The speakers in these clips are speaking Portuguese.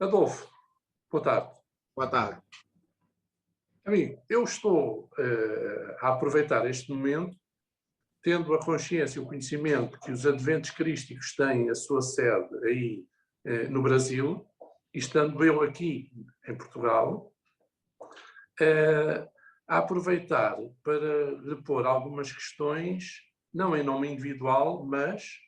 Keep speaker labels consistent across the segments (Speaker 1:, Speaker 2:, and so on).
Speaker 1: Adolfo, boa tarde.
Speaker 2: Boa tarde.
Speaker 1: Amigo, eu estou a aproveitar este momento, tendo a consciência e o conhecimento que os adventos crísticos têm a sua sede aí no Brasil, e estando eu aqui em Portugal, a aproveitar para repor algumas questões, não em nome individual, mas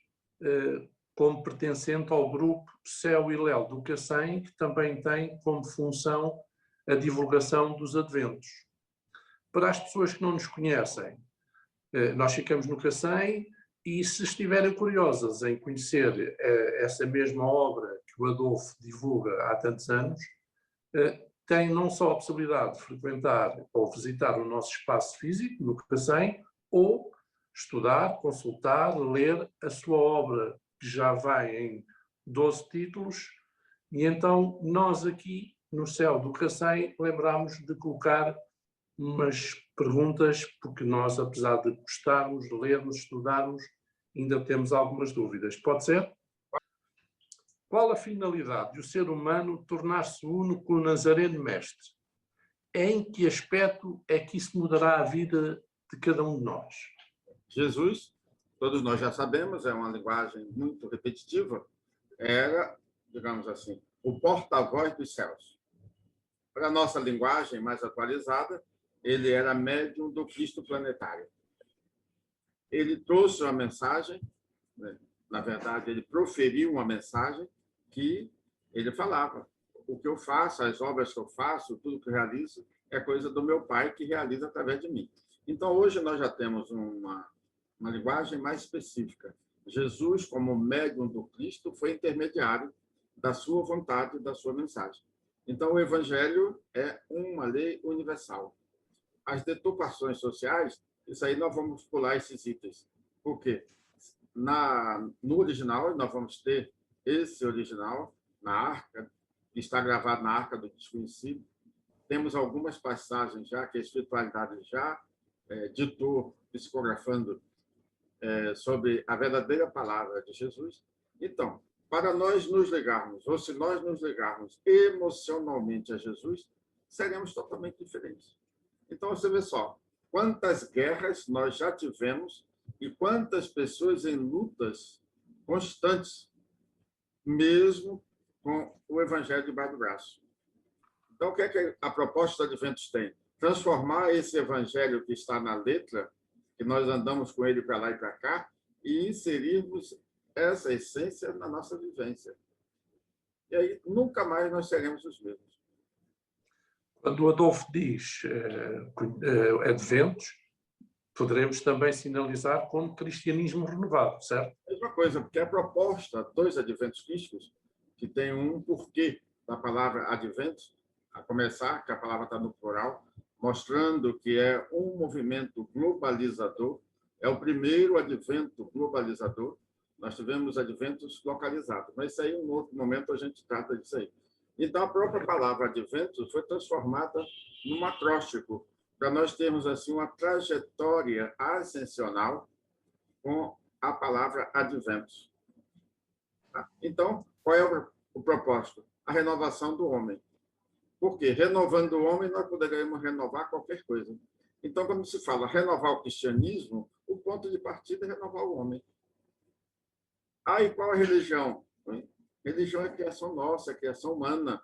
Speaker 1: como pertencente ao grupo Céu e Léo do Cacém, que também tem como função a divulgação dos adventos. Para as pessoas que não nos conhecem, nós ficamos no Cacém e, se estiverem curiosas em conhecer essa mesma obra que o Adolfo divulga há tantos anos, têm não só a possibilidade de frequentar ou visitar o nosso espaço físico no Cacém, ou estudar, consultar, ler a sua obra, que já vai em 12 títulos, e então nós aqui no Céu do Cacém lembramos de colocar umas perguntas, porque nós, apesar de gostarmos, lermos, estudarmos, ainda temos algumas dúvidas. Pode ser? Qual a finalidade de o ser humano tornar-se uno com o Nazareno Mestre? Em que aspecto é que isso mudará a vida de cada um de nós?
Speaker 2: Jesus, todos nós já sabemos, é uma linguagem muito repetitiva, era, digamos assim, o porta-voz dos céus. Para a nossa linguagem mais atualizada, ele era médium do Cristo planetário. Ele trouxe uma mensagem, né? Na verdade, ele proferiu uma mensagem que ele falava: o que eu faço, as obras que eu faço, tudo que eu realizo, é coisa do meu Pai que realiza através de mim. Então, hoje nós já temos uma linguagem mais específica. Jesus, como médium do Cristo, foi intermediário da sua vontade, da sua mensagem. Então, o Evangelho é uma lei universal. As deturpações sociais, isso aí nós vamos pular esses itens. Por quê? No original, nós vamos ter esse original na Arca, que está gravado na Arca do Desconhecido. Temos algumas passagens já que a espiritualidade já ditou, psicografando sobre a verdadeira palavra de Jesus. Então, para nós nos ligarmos, ou se nós nos ligarmos emocionalmente a Jesus, seremos totalmente diferentes. Então, você vê só, quantas guerras nós já tivemos e quantas pessoas em lutas constantes, mesmo com o Evangelho debaixo do braço. Então, o que é que a proposta de Adventos tem? Transformar esse Evangelho que está na letra, que nós andamos com ele para lá e para cá, e inserirmos essa essência na nossa vivência. E aí, nunca mais nós seremos os mesmos.
Speaker 1: Quando o Adolfo diz adventos, poderemos também sinalizar como cristianismo renovado, certo?
Speaker 2: Mesma coisa, porque a proposta dos adventos crísticos, que tem um porquê da palavra adventos, a começar, que a palavra está no plural, mostrando que é um movimento globalizador, é o primeiro advento globalizador. Nós tivemos adventos localizados, mas isso aí, em um outro momento, a gente trata disso aí. Então, a própria palavra adventos foi transformada num acróstico, para nós termos assim uma trajetória ascensional com a palavra adventos. Então, qual é o propósito? A renovação do homem. Por quê? Renovando o homem, nós poderemos renovar qualquer coisa. Então, quando se fala renovar o cristianismo, o ponto de partida é renovar o homem. E qual a religião? Religião é criação nossa, é criação humana.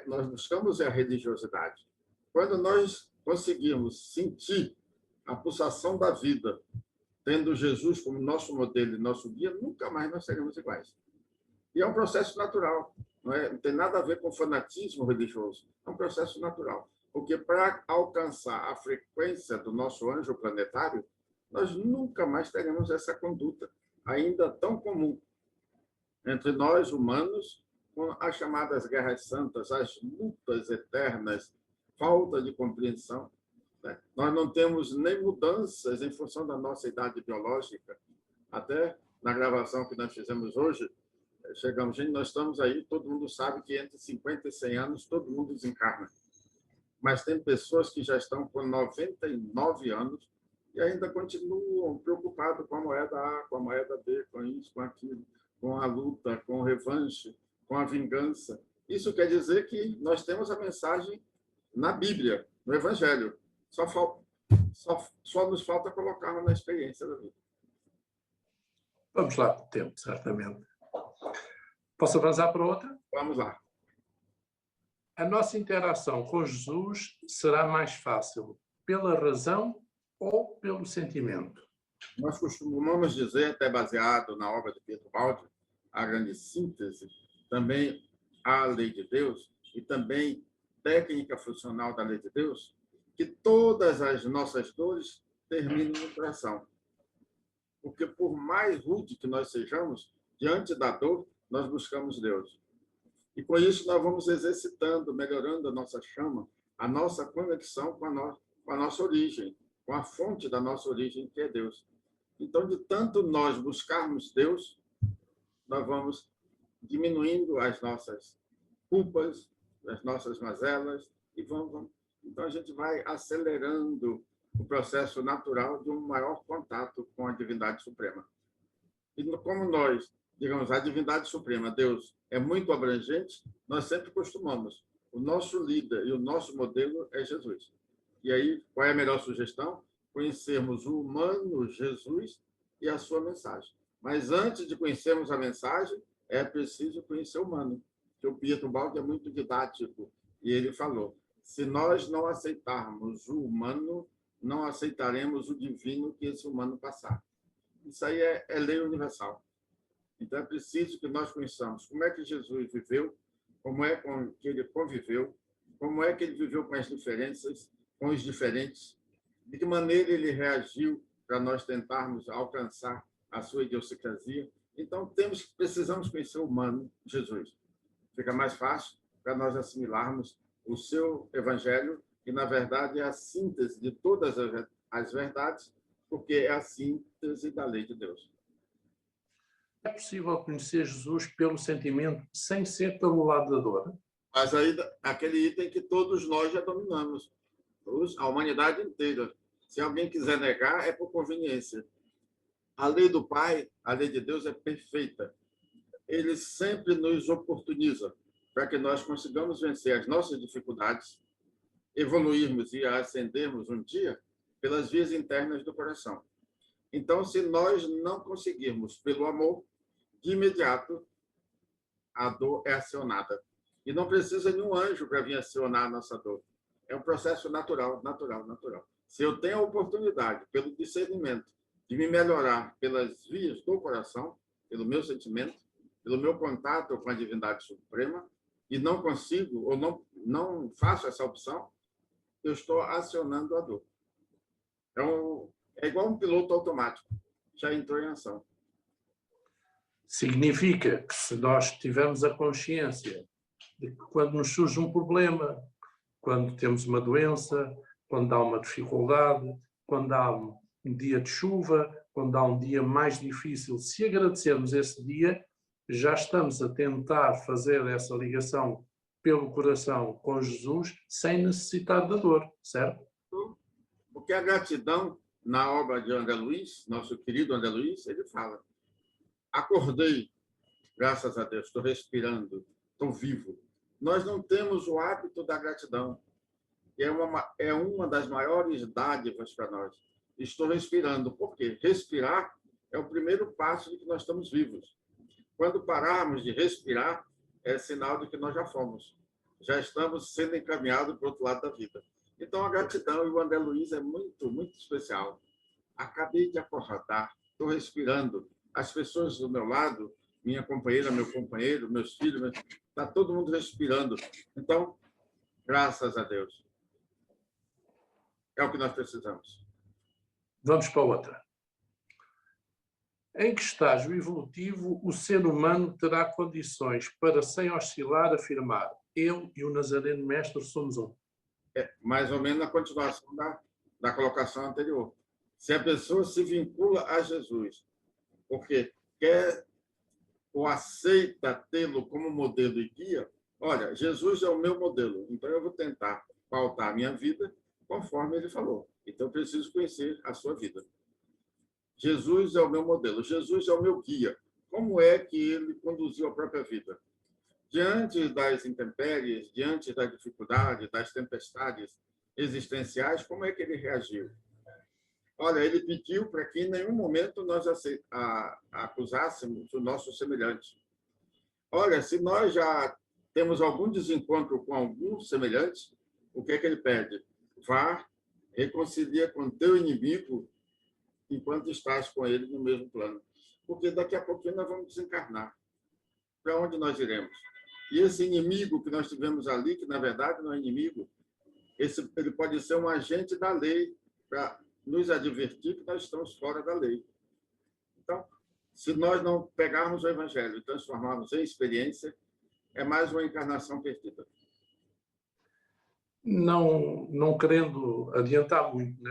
Speaker 2: Nós buscamos a religiosidade. Quando nós conseguimos sentir a pulsação da vida, tendo Jesus como nosso modelo e nosso guia, nunca mais nós seremos iguais. E é um processo natural, não tem nada a ver com fanatismo religioso, é um processo natural. Porque para alcançar a frequência do nosso anjo planetário, nós nunca mais teremos essa conduta ainda tão comum entre nós, humanos, com as chamadas guerras santas, as lutas eternas, falta de compreensão. Nós não temos nem mudanças em função da nossa idade biológica. Até na gravação que nós fizemos hoje, chegamos, gente, nós estamos aí, todo mundo sabe que entre 50 e 100 anos todo mundo desencarna. Mas tem pessoas que já estão com 99 anos e ainda continuam preocupados com a moeda A, com a moeda B, com isso, com aquilo, com a luta, com o revanche, com a vingança. Isso quer dizer que nós temos a mensagem na Bíblia, no Evangelho. Só nos falta colocar na experiência da vida.
Speaker 1: Vamos lá com o tempo, certamente. Posso avançar para outra?
Speaker 2: Vamos lá.
Speaker 1: A nossa interação com Jesus será mais fácil pela razão ou pelo sentimento?
Speaker 2: Nós costumamos dizer, até baseado na obra de Pietro Baldi, a grande síntese, também a lei de Deus e também técnica funcional da lei de Deus, que todas as nossas dores terminam no coração. Porque por mais rude que nós sejamos, diante da dor, nós buscamos Deus. E com isso nós vamos exercitando, melhorando a nossa chama, a nossa conexão com a nossa origem, com a fonte da nossa origem, que é Deus. Então, de tanto nós buscarmos Deus, nós vamos diminuindo as nossas culpas, as nossas mazelas, e então a gente vai acelerando o processo natural de um maior contato com a divindade suprema. E como nós, digamos, a divindade suprema, Deus, é muito abrangente, nós sempre costumamos. O nosso líder e o nosso modelo é Jesus. E aí, qual é a melhor sugestão? Conhecermos o humano Jesus e a sua mensagem. Mas antes de conhecermos a mensagem, é preciso conhecer o humano. Que o Pietro Baldi é muito didático e ele falou: se nós não aceitarmos o humano, não aceitaremos o divino que esse humano passar. Isso aí é lei universal. Então, é preciso que nós conheçamos como é que Jesus viveu, como é que ele conviveu, como é que ele viveu com as diferenças, com os diferentes, de que maneira ele reagiu para nós tentarmos alcançar a sua idiosincrasia. Então, precisamos conhecer o humano, Jesus. Fica mais fácil para nós assimilarmos o seu evangelho, que, na verdade, é a síntese de todas as verdades, porque é a síntese da lei de Deus.
Speaker 1: É possível conhecer Jesus pelo sentimento sem ser pelo lado da dor?
Speaker 2: Mas aí, aquele item que todos nós já dominamos, a humanidade inteira. Se alguém quiser negar, é por conveniência. A lei do Pai, a lei de Deus é perfeita. Ele sempre nos oportuniza para que nós consigamos vencer as nossas dificuldades, evoluirmos e ascendermos um dia pelas vias internas do coração. Então, se nós não conseguirmos pelo amor, de imediato a dor é acionada. E não precisa de um anjo para vir acionar a nossa dor. É um processo natural. Se eu tenho a oportunidade, pelo discernimento, de me melhorar pelas vias do coração, pelo meu sentimento, pelo meu contato com a divindade suprema, e não consigo, ou não faço essa opção, eu estou acionando a dor. Então, é igual um piloto automático, já entrou em ação.
Speaker 1: Significa que, se nós tivermos a consciência de que quando nos surge um problema, quando temos uma doença, quando há uma dificuldade, quando há um dia de chuva, quando há um dia mais difícil, se agradecermos esse dia, já estamos a tentar fazer essa ligação pelo coração com Jesus sem necessitar da dor, certo?
Speaker 2: Porque a gratidão, na obra de André Luiz, nosso querido André Luiz, ele fala: acordei, graças a Deus, estou respirando, estou vivo. Nós não temos o hábito da gratidão. E é uma das maiores dádivas para nós. Estou respirando. Por quê? Respirar é o primeiro passo de que nós estamos vivos. Quando pararmos de respirar, é sinal de que nós já fomos. Já estamos sendo encaminhados para o outro lado da vida. Então, a gratidão, e o André Luiz é muito, muito especial. Acabei de acordar, estou respirando. As pessoas do meu lado, minha companheira, meu companheiro, meus filhos, está todo mundo respirando. Então, graças a Deus. É o que nós precisamos.
Speaker 1: Vamos para outra. Em que estágio evolutivo o ser humano terá condições para, sem oscilar, afirmar: eu e o Nazareno Mestre somos um?
Speaker 2: É mais ou menos a continuação da colocação anterior. Se a pessoa se vincula a Jesus, porque quer ou aceita tê-lo como modelo e guia, olha, Jesus é o meu modelo, então eu vou tentar pautar a minha vida conforme ele falou. Então, eu preciso conhecer a sua vida. Jesus é o meu modelo, Jesus é o meu guia. Como é que ele conduziu a própria vida? Diante das intempéries, diante da dificuldade, das tempestades existenciais, como é que ele reagiu? Olha, ele pediu para que em nenhum momento nós acusássemos o nosso semelhante. Olha, se nós já temos algum desencontro com algum semelhante, o que é que ele pede? Vá, reconcilia com teu inimigo enquanto estás com ele no mesmo plano. Porque daqui a pouquinho nós vamos desencarnar. Para onde nós iremos? E esse inimigo que nós tivemos ali, que na verdade não é inimigo, ele pode ser um agente da lei para nos advertir que nós estamos fora da lei. Então, se nós não pegarmos o Evangelho e transformarmos em experiência, é mais uma encarnação perdida.
Speaker 1: Não querendo adiantar muito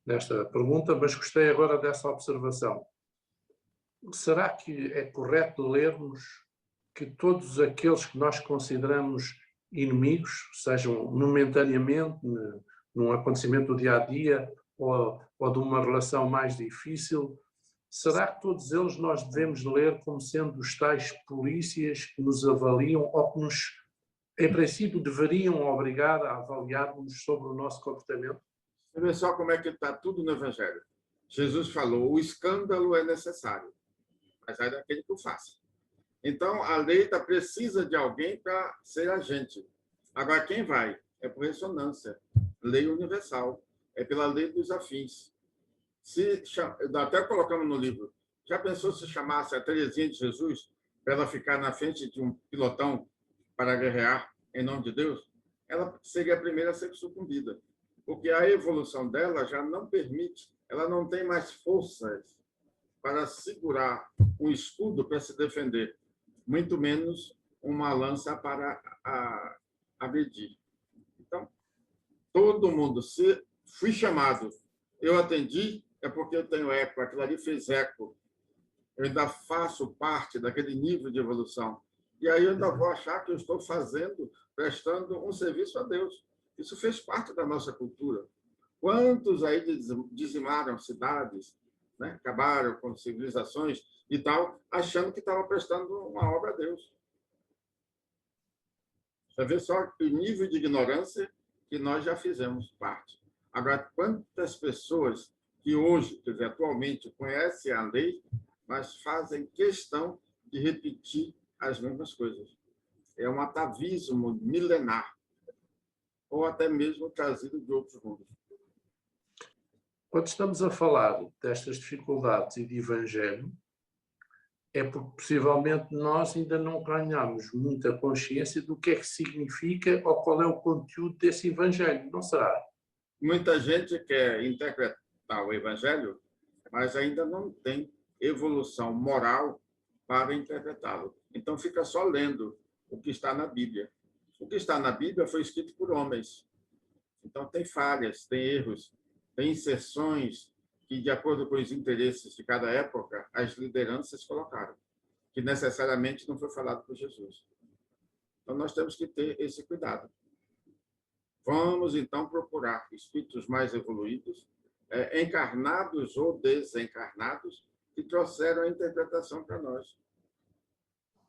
Speaker 1: nesta pergunta, mas gostei agora dessa observação. Será que é correto lermos que todos aqueles que nós consideramos inimigos, sejam momentaneamente, num acontecimento do dia-a-dia ou de uma relação mais difícil, será que todos eles nós devemos ler como sendo os tais polícias que nos avaliam ou que nos, em princípio, deveriam obrigar a avaliarmos sobre o nosso comportamento?
Speaker 2: Você vê só como é que está tudo no Evangelho. Jesus falou, o escândalo é necessário, mas é daquele que o faça. Então, a lei precisa de alguém para ser agente. Agora, quem vai? É por ressonância. Lei universal. É pela lei dos afins. Até colocamos no livro, já pensou se chamasse a Terezinha de Jesus para ela ficar na frente de um pilotão para guerrear em nome de Deus? Ela seria a primeira a ser sucumbida. Porque a evolução dela já não permite, ela não tem mais forças para segurar um escudo para se defender, muito menos uma lança para agredir. Então, todo mundo, se fui chamado, eu atendi, é porque eu tenho eco, aquilo ali fez eco. Eu ainda faço parte daquele nível de evolução. E aí eu ainda vou achar que eu estou prestando um serviço a Deus. Isso fez parte da nossa cultura. Quantos aí dizimaram cidades, né? Acabaram com civilizações e tal, achando que estavam prestando uma obra a Deus. Você vê só o nível de ignorância que nós já fizemos parte. Agora, quantas pessoas que hoje, quer dizer, atualmente, conhecem a lei, mas fazem questão de repetir as mesmas coisas. É um atavismo milenar, ou até mesmo trazido de outros mundos.
Speaker 1: Quando estamos a falar destas dificuldades e de Evangelho, é porque possivelmente nós ainda não ganhamos muita consciência do que é que significa ou qual é o conteúdo desse Evangelho, não será?
Speaker 2: Muita gente quer interpretar o Evangelho, mas ainda não tem evolução moral para interpretá-lo. Então, fica só lendo o que está na Bíblia. O que está na Bíblia foi escrito por homens. Então, tem falhas, tem erros, tem inserções que, de acordo com os interesses de cada época, as lideranças colocaram, que necessariamente não foi falado por Jesus. Então, nós temos que ter esse cuidado. Vamos, então, procurar espíritos mais evoluídos, encarnados ou desencarnados, que trouxeram a interpretação para nós.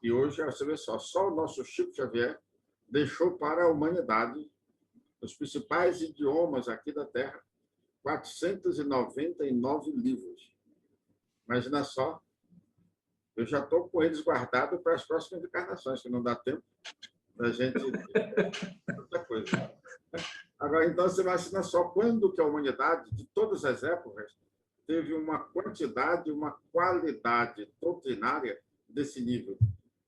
Speaker 2: E hoje, você vê só o nosso Chico Xavier deixou para a humanidade, os principais idiomas aqui da Terra, 499 livros. Imagina só, eu já estou com eles guardados para as próximas encarnações, que não dá tempo da gente outra coisa. Agora, então, você imagina só quando que a humanidade, de todas as épocas, teve uma quantidade, uma qualidade doutrinária desse nível,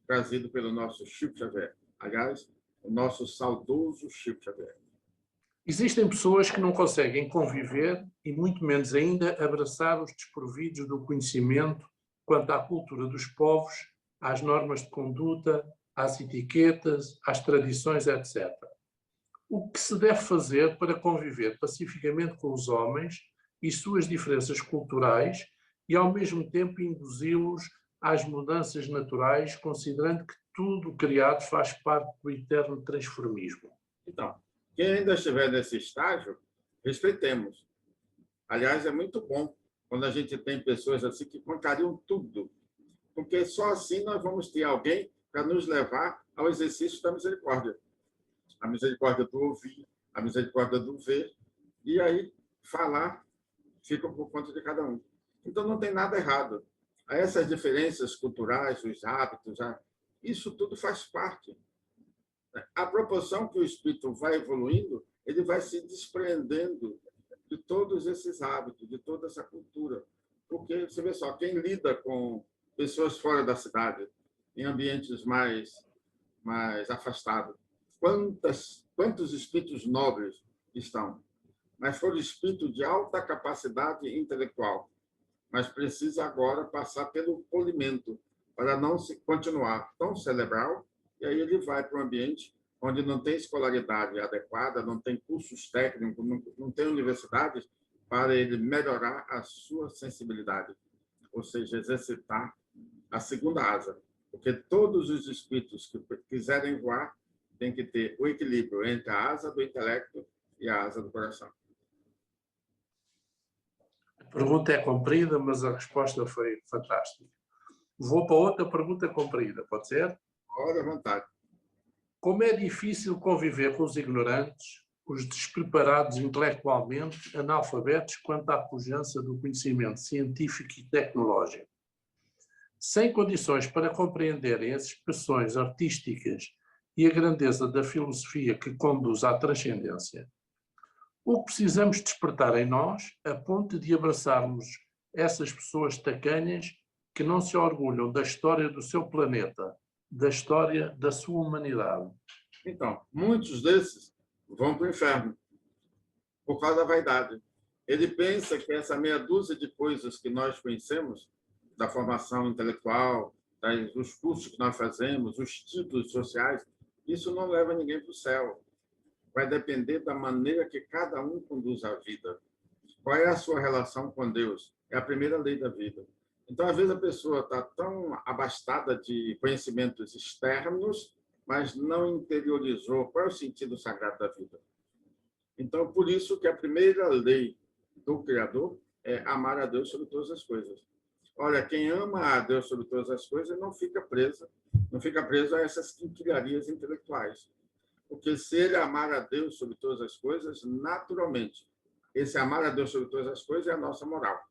Speaker 2: trazido pelo nosso Chico Xavier. Aliás, o nosso saudoso Chico Xavier.
Speaker 1: Existem pessoas que não conseguem conviver e muito menos ainda abraçar os desprovidos do conhecimento quanto à cultura dos povos, às normas de conduta, às etiquetas, às tradições, etc. O que se deve fazer para conviver pacificamente com os homens e suas diferenças culturais e, ao mesmo tempo, induzi-los às mudanças naturais, considerando que tudo criado faz parte do eterno transformismo?
Speaker 2: Então, quem ainda estiver nesse estágio, respeitemos. Aliás, é muito bom quando a gente tem pessoas assim que contrariam tudo, porque só assim nós vamos ter alguém para nos levar ao exercício da misericórdia. A misericórdia do ouvir, a misericórdia do ver, e aí falar fica por conta de cada um. Então, não tem nada errado. Essas diferenças culturais, os hábitos, isso tudo faz parte. À proporção que o espírito vai evoluindo, ele vai se desprendendo de todos esses hábitos, de toda essa cultura. Porque, você vê só, quem lida com pessoas fora da cidade, em ambientes mais afastados, quantos espíritos nobres estão? Mas foram espíritos de alta capacidade intelectual. Mas precisa agora passar pelo polimento para não se continuar tão cerebral, e aí ele vai para um ambiente onde não tem escolaridade adequada, não tem cursos técnicos, não tem universidades para ele melhorar a sua sensibilidade, ou seja, exercitar a segunda asa, porque todos os espíritos que quiserem voar têm que ter o equilíbrio entre a asa do intelecto e a asa do coração.
Speaker 1: A pergunta é comprida, mas a resposta foi fantástica. Vou para outra pergunta comprida, pode ser?
Speaker 2: Pode à vontade.
Speaker 1: Como é difícil conviver com os ignorantes, os despreparados intelectualmente, analfabetos quanto à pujança do conhecimento científico e tecnológico, sem condições para compreenderem as expressões artísticas e a grandeza da filosofia que conduz à transcendência? O que precisamos despertar em nós a ponto de abraçarmos essas pessoas tacanhas que não se orgulham da história do seu planeta, da história da sua humanidade?
Speaker 2: Então, muitos desses vão para o inferno por causa da vaidade. Ele pensa que essa meia dúzia de coisas que nós conhecemos, da formação intelectual, dos cursos que nós fazemos, os títulos sociais, isso não leva ninguém para o céu. Vai depender da maneira que cada um conduz a vida. Qual é a sua relação com Deus? É a primeira lei da vida. Então, às vezes, a pessoa está tão abastada de conhecimentos externos, mas não interiorizou qual é o sentido sagrado da vida. Então, por isso que a primeira lei do Criador é amar a Deus sobre todas as coisas. Olha, quem ama a Deus sobre todas as coisas não fica preso a essas quinquilharias intelectuais. Porque se ele amar a Deus sobre todas as coisas, naturalmente, esse amar a Deus sobre todas as coisas é a nossa moral.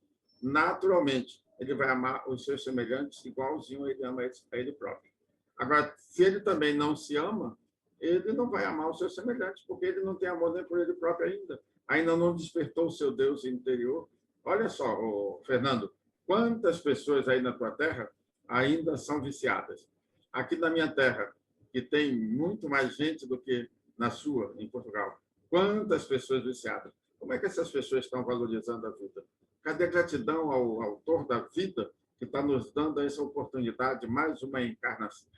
Speaker 2: Naturalmente, ele vai amar os seus semelhantes igualzinho ele ama a ele próprio. Agora, se ele também não se ama, ele não vai amar os seus semelhantes, porque ele não tem amor nem por ele próprio ainda. Ainda não despertou o seu Deus interior. Olha só, Fernando, quantas pessoas aí na tua terra ainda são viciadas? Aqui na minha terra, que tem muito mais gente do que na sua, em Portugal. Quantas pessoas viciadas? Como é que essas pessoas estão valorizando a vida? Cadê a gratidão ao autor da vida que está nos dando essa oportunidade, mais uma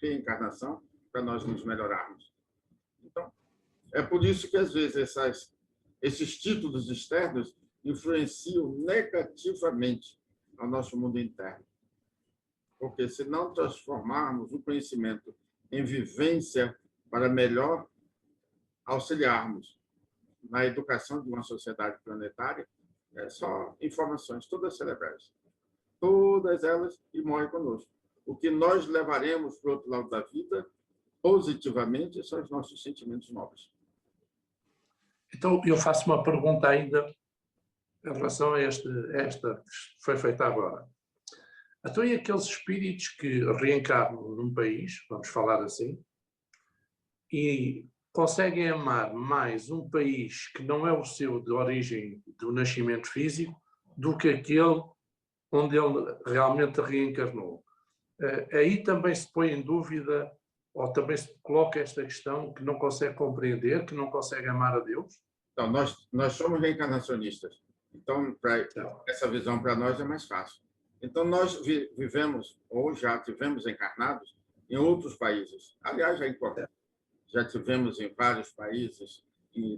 Speaker 2: reencarnação, para nós nos melhorarmos? Então, é por isso que, às vezes, esses títulos externos influenciam negativamente ao nosso mundo interno. Porque, se não transformarmos o conhecimento em vivência para melhor auxiliarmos na educação de uma sociedade planetária, é só informações, todas cerebrais. Todas elas e morrem conosco. O que nós levaremos para o outro lado da vida, positivamente, são os nossos sentimentos nobres.
Speaker 1: Então, eu faço uma pergunta ainda em relação a esta que foi feita agora. Então, e aqueles espíritos que reencarnam num país, vamos falar assim, e conseguem amar mais um país que não é o seu de origem do nascimento físico do que aquele onde ele realmente reencarnou? Aí também se põe em dúvida, ou também se coloca esta questão que não consegue compreender, que não consegue amar a Deus?
Speaker 2: Então, nós somos reencarnacionistas. Então, essa visão para nós é mais fácil. Então, nós vivemos, ou já tivemos encarnados, em outros países. Aliás, já tivemos em vários países,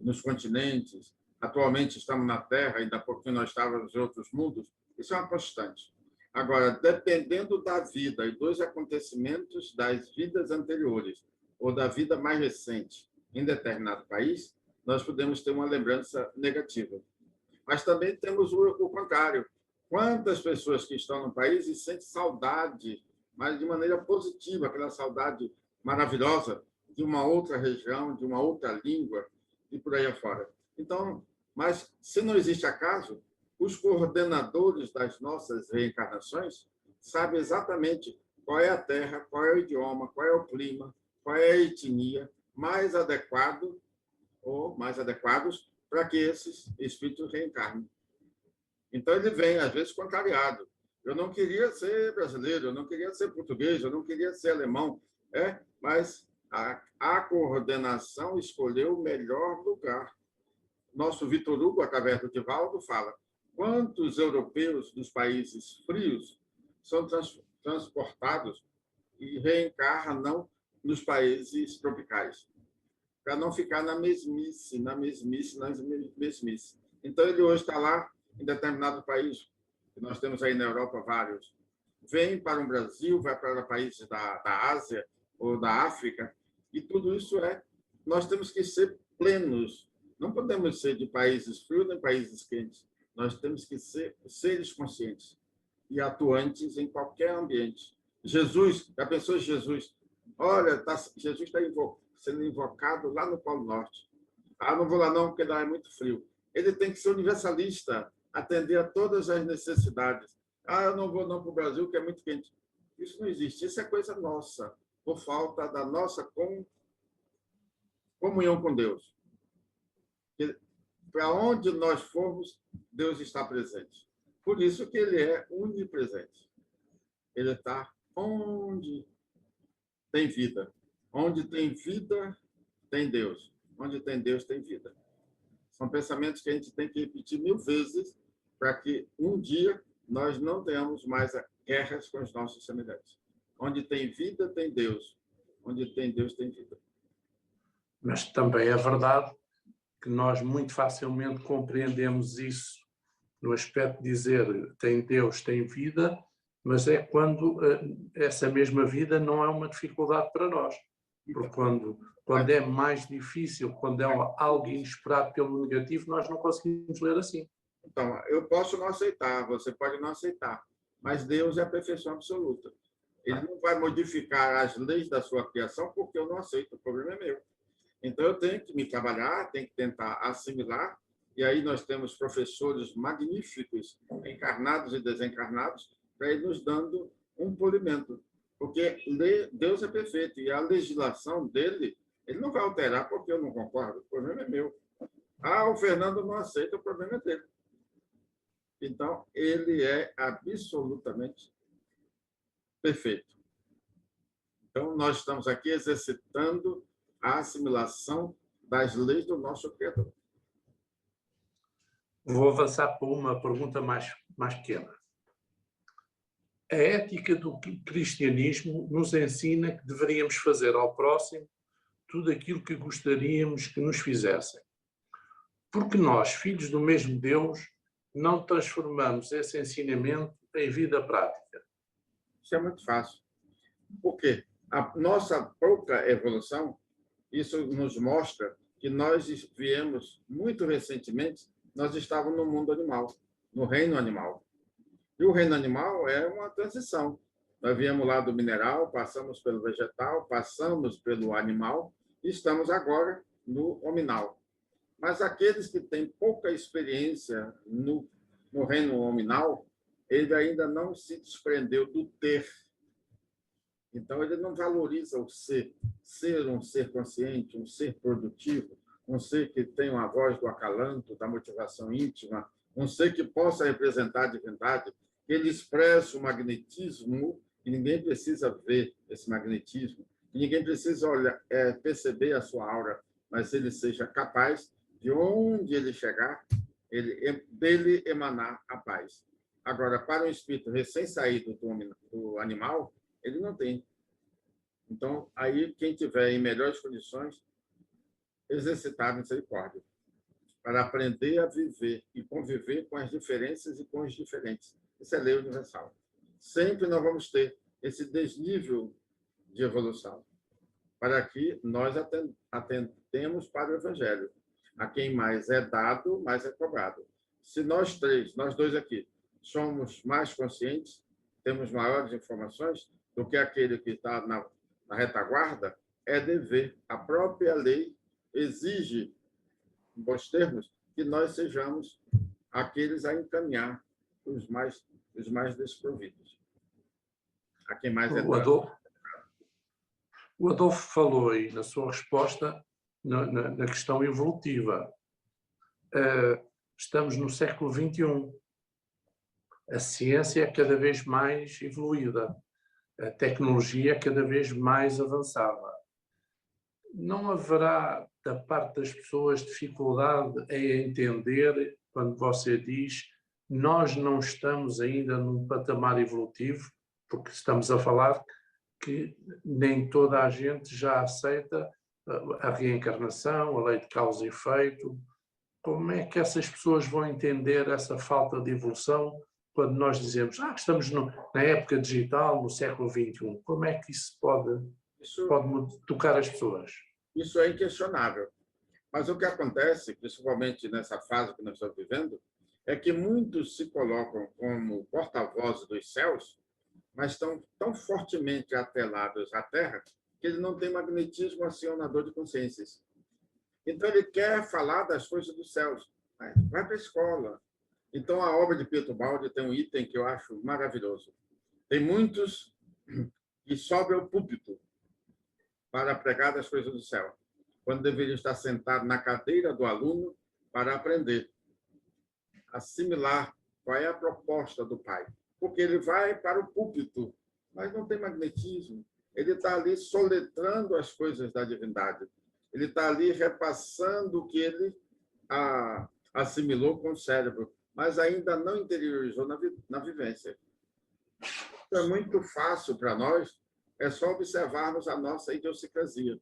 Speaker 2: nos continentes. Atualmente estamos na Terra, ainda há pouquinho nós estávamos em outros mundos. Isso é uma constante. Agora, dependendo da vida e dos acontecimentos das vidas anteriores ou da vida mais recente em determinado país, nós podemos ter uma lembrança negativa. Mas também temos o contrário. Quantas pessoas que estão no país e sentem saudade, mas de maneira positiva, aquela saudade maravilhosa de uma outra região, de uma outra língua e por aí afora. Então, mas se não existe acaso, os coordenadores das nossas reencarnações sabem exatamente qual é a terra, qual é o idioma, qual é o clima, qual é a etnia mais adequado ou mais adequados para que esses espíritos reencarnem. Então, ele vem, às vezes, contrariado. Eu não queria ser brasileiro, eu não queria ser português, eu não queria ser alemão, mas a coordenação escolheu o melhor lugar. Nosso Vitor Hugo, através do Divaldo, fala: quantos europeus dos países frios são transportados e reencarnam nos países tropicais, para não ficar na mesmice. Então, ele hoje está lá em determinado país, que nós temos aí na Europa vários, vem para o Brasil, vai para países da Ásia ou da África, e tudo isso nós temos que ser plenos. Não podemos ser de países frios nem países quentes. Nós temos que ser seres conscientes e atuantes em qualquer ambiente. Jesus, já pensou Jesus? Olha, Jesus está sendo invocado lá no Polo Norte. Não vou lá não, porque lá é muito frio. Ele tem que ser universalista, atender a todas as necessidades. Eu não vou não para o Brasil, que é muito quente. Isso não existe. Isso é coisa nossa, por falta da nossa comunhão com Deus. Para onde nós formos, Deus está presente. Por isso que ele é onipresente. Ele está onde tem vida. Onde tem vida, tem Deus. Onde tem Deus, tem vida. São pensamentos que a gente tem que repetir 1000 vezes para que um dia nós não tenhamos mais guerras com os nossos semelhantes. Onde tem vida, tem Deus. Onde tem Deus, tem vida.
Speaker 1: Mas também é verdade que nós muito facilmente compreendemos isso no aspecto de dizer tem Deus, tem vida, mas é quando essa mesma vida não é uma dificuldade para nós. Porque quando é mais difícil, quando é algo inesperado pelo negativo, nós não conseguimos ler assim.
Speaker 2: Então, eu posso não aceitar, você pode não aceitar, mas Deus é a perfeição absoluta. Ele não vai modificar as leis da sua criação porque eu não aceito, o problema é meu. Então, eu tenho que me trabalhar, tenho que tentar assimilar, e aí nós temos professores magníficos, encarnados e desencarnados, para ir nos dando um polimento. Porque Deus é perfeito, e a legislação dele, ele não vai alterar porque eu não concordo, o problema é meu. O Fernando não aceita, o problema é dele. Então, ele é absolutamente perfeito. Então, nós estamos aqui exercitando a assimilação das leis do nosso Criador.
Speaker 1: Vou avançar para uma pergunta mais pequena. A ética do cristianismo nos ensina que deveríamos fazer ao próximo tudo aquilo que gostaríamos que nos fizessem. Porque nós, filhos do mesmo Deus, não transformamos esse ensinamento em vida prática?
Speaker 2: Isso é muito fácil. Por quê? A nossa pouca evolução, isso nos mostra que nós viemos muito recentemente, nós estávamos no mundo animal, no reino animal. E o reino animal é uma transição. Nós viemos lá do mineral, passamos pelo vegetal, passamos pelo animal e estamos agora no hominal. Mas aqueles que têm pouca experiência no reino hominal, ele ainda não se desprendeu do ter. Então, ele não valoriza o ser um ser consciente, um ser produtivo, um ser que tem uma voz do acalanto, da motivação íntima, um ser que possa representar a divindade, que ele expressa o magnetismo, e ninguém precisa ver esse magnetismo, e ninguém precisa perceber a sua aura, mas ele seja capaz de onde ele chegar, dele emanar a paz. Agora, para um espírito recém-saído do animal, ele não tem. Então, aí, quem tiver em melhores condições, exercitar a misericórdia, para aprender a viver e conviver com as diferenças e com os diferentes. Isso é lei universal. Sempre nós vamos ter esse desnível de evolução, para que nós atentemos para o Evangelho. A quem mais é dado, mais é cobrado. Se nós dois aqui, somos mais conscientes, temos maiores informações, do que aquele que está na retaguarda é dever. A própria lei exige, em bons termos, que nós sejamos aqueles a encaminhar os mais desprovidos, a quem mais é dado.
Speaker 1: O Adolfo falou aí na sua resposta na questão evolutiva. Estamos no século XXI. A ciência é cada vez mais evoluída. A tecnologia é cada vez mais avançada. Não haverá, da parte das pessoas, dificuldade em entender quando você diz nós não estamos ainda num patamar evolutivo, porque estamos a falar que nem toda a gente já aceita a reencarnação, a lei de causa e efeito. Como é que essas pessoas vão entender essa falta de evolução quando nós dizemos que estamos na época digital, no século XXI? Como é que isso pode tocar as pessoas?
Speaker 2: Isso é inquestionável. Mas o que acontece, principalmente nessa fase que nós estamos vivendo, é que muitos se colocam como porta-vozes dos céus, mas estão tão fortemente atrelados à Terra que ele não tem magnetismo acionador de consciências. Então, ele quer falar das coisas dos céus. Vai para a escola. Então, a obra de Pietro Baldi tem um item que eu acho maravilhoso. Tem muitos que sobem ao púlpito para pregar das coisas do céu, quando deveriam estar sentados na cadeira do aluno para aprender, assimilar qual é a proposta do Pai. Porque ele vai para o púlpito, mas não tem magnetismo. Ele está ali soletrando as coisas da divindade. Ele está ali repassando o que ele assimilou com o cérebro, mas ainda não interiorizou na vivência. Então, é muito fácil para nós, é só observarmos a nossa idiosincrasia.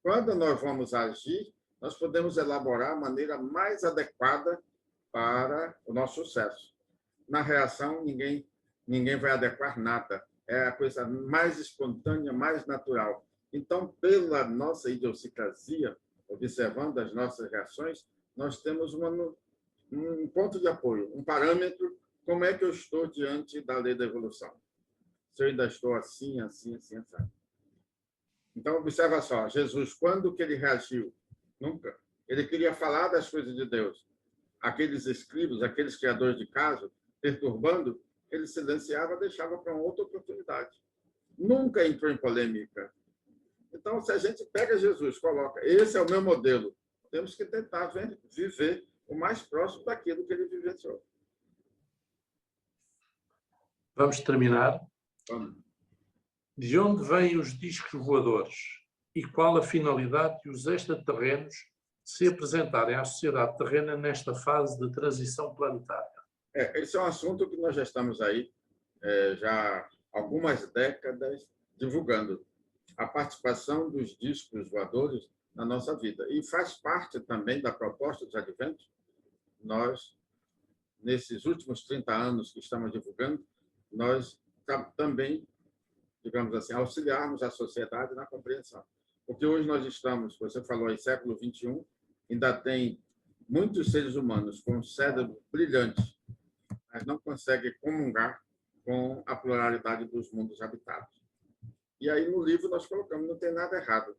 Speaker 2: Quando nós vamos agir, nós podemos elaborar a maneira mais adequada para o nosso sucesso. Na reação, ninguém vai adequar nada. É a coisa mais espontânea, mais natural. Então, pela nossa idiosincrasia, observando as nossas reações, nós temos um ponto de apoio, um parâmetro, como é que eu estou diante da lei da evolução. Se eu ainda estou assim, assim, assim, assim. Então, observa só, Jesus, quando que ele reagiu? Nunca. Ele queria falar das coisas de Deus. Aqueles escribas, aqueles criadores de caso, perturbando, ele silenciava, deixava para uma outra oportunidade. Nunca entrou em polêmica. Então, se a gente pega Jesus, coloca, esse é o meu modelo, temos que tentar viver o mais próximo daquilo que ele vivenciou.
Speaker 1: Vamos terminar.
Speaker 2: Vamos.
Speaker 1: De onde vêm os discos voadores? E qual a finalidade de os extraterrenos se apresentarem à sociedade terrena nesta fase de transição planetária?
Speaker 2: Esse é um assunto que nós já estamos aí, já há algumas décadas, divulgando a participação dos discos voadores na nossa vida. E faz parte também da proposta dos adventos. Nós, nesses últimos 30 anos que estamos divulgando, nós também, digamos assim, auxiliarmos a sociedade na compreensão. Porque hoje nós estamos, você falou em século XXI, ainda tem muitos seres humanos com um cérebro brilhante, mas não conseguem comungar com a pluralidade dos mundos habitados. E aí, no livro, nós colocamos, não tem nada errado.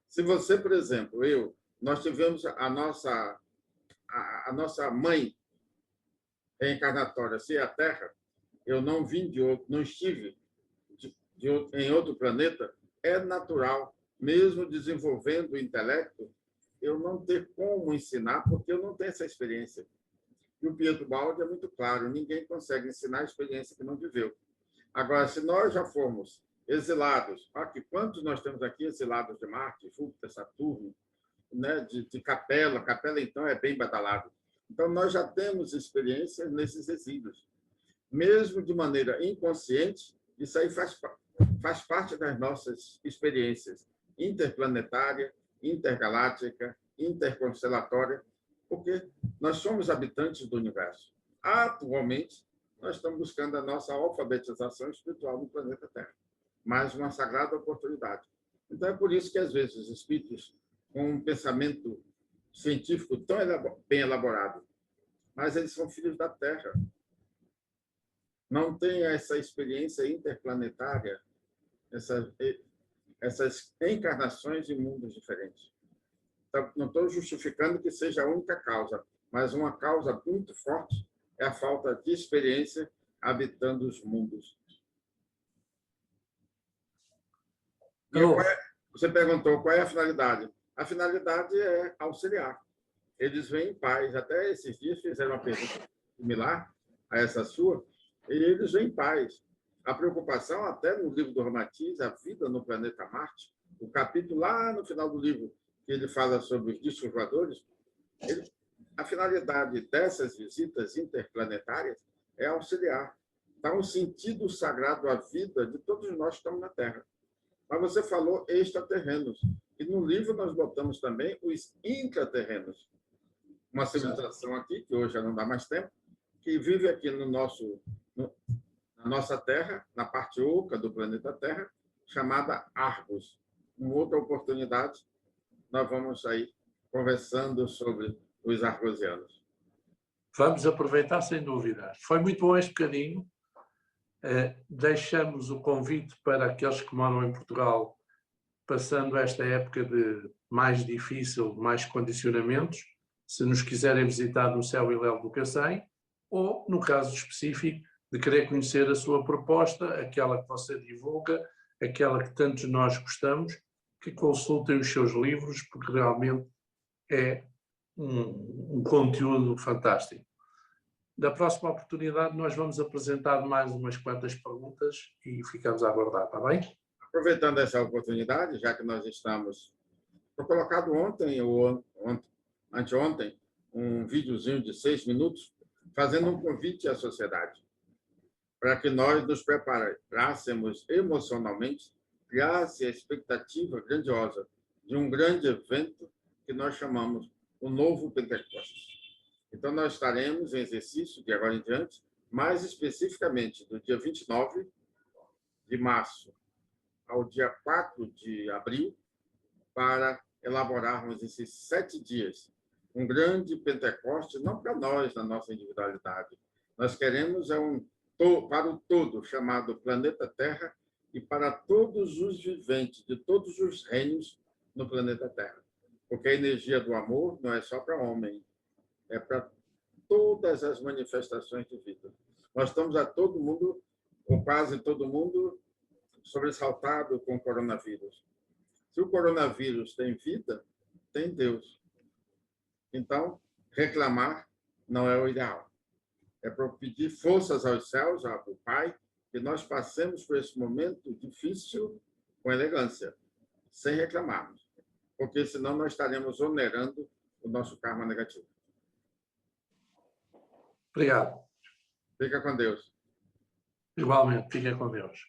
Speaker 2: Se você, por exemplo, nós tivemos a nossa mãe reencarnatória, se é a Terra, eu não vim de outro, não estive em outro planeta, é natural, mesmo desenvolvendo o intelecto, eu não ter como ensinar, porque eu não tenho essa experiência. E o Pietro Baldi é muito claro, ninguém consegue ensinar a experiência que não viveu. Agora, se nós já formos exilados, que quantos nós temos aqui exilados de Marte, Júpiter, Saturno, né, de Capela, então é bem badalado. Então, nós já temos experiências nesses exílios. Mesmo de maneira inconsciente, isso aí faz parte das nossas experiências interplanetária, intergaláctica, interconstelatória, porque nós somos habitantes do universo. Atualmente, nós estamos buscando a nossa alfabetização espiritual no planeta Terra, mais uma sagrada oportunidade. Então, é por isso que, às vezes, os espíritos com um pensamento científico tão bem elaborado, mas eles são filhos da Terra. Não têm essa experiência interplanetária essas encarnações em mundos diferentes. Então, não estou justificando que seja a única causa, mas uma causa muito forte é a falta de experiência habitando os mundos. Você perguntou qual é a finalidade. A finalidade é auxiliar. Eles vêm em paz. Até esses dias fizeram uma pergunta similar a essa sua, e eles vêm em paz. A preocupação, até no livro do Ramatiz, A Vida no Planeta Marte, o capítulo lá no final do livro, que ele fala sobre os discos voadores, a finalidade dessas visitas interplanetárias é auxiliar, dar um sentido sagrado à vida de todos nós que estamos na Terra. Mas você falou extraterrenos, e no livro nós botamos também os intraterrenos, uma civilização aqui, que hoje já não dá mais tempo, que vive aqui na nossa Terra, na parte oca do planeta Terra, chamada Argos. Em outra oportunidade, nós vamos aí conversando sobre os argosianos.
Speaker 1: Vamos aproveitar, sem dúvida. Foi muito bom este bocadinho. Deixamos o convite para aqueles que moram em Portugal, passando esta época de mais difícil, mais condicionamentos, se nos quiserem visitar no Céu e Léu do Cacém, ou, no caso específico, de querer conhecer a sua proposta, aquela que você divulga, aquela que tantos nós gostamos, que consultem os seus livros, porque realmente é um conteúdo fantástico. Na próxima oportunidade, nós vamos apresentar mais umas quantas perguntas e ficamos a aguardar, está bem?
Speaker 2: Aproveitando essa oportunidade, já que nós estamos... Foi colocado ontem ou anteontem um videozinho de 6 minutos fazendo um convite à sociedade para que nós nos preparássemos emocionalmente, criasse a expectativa grandiosa de um grande evento que nós chamamos o Novo Pentecostes. Então, nós estaremos em exercício de agora em diante, mais especificamente do dia 29 de março ao dia 4 de abril, para elaborarmos esses 7 dias um grande Pentecoste, não para nós, na nossa individualidade. Nós queremos para o todo, chamado planeta Terra, e para todos os viventes de todos os reinos no planeta Terra. Porque a energia do amor não é só para homem, é para todas as manifestações de vida. Nós estamos a todo mundo, ou quase todo mundo, sobressaltado com o coronavírus. Se o coronavírus tem vida, tem Deus. Então, reclamar não é o ideal. É para pedir forças aos céus, ao Pai, que nós passemos por esse momento difícil com elegância, sem reclamarmos, porque senão nós estaremos onerando o nosso karma negativo.
Speaker 1: Obrigado.
Speaker 2: Fica com Deus.
Speaker 1: Igualmente, fica com Deus.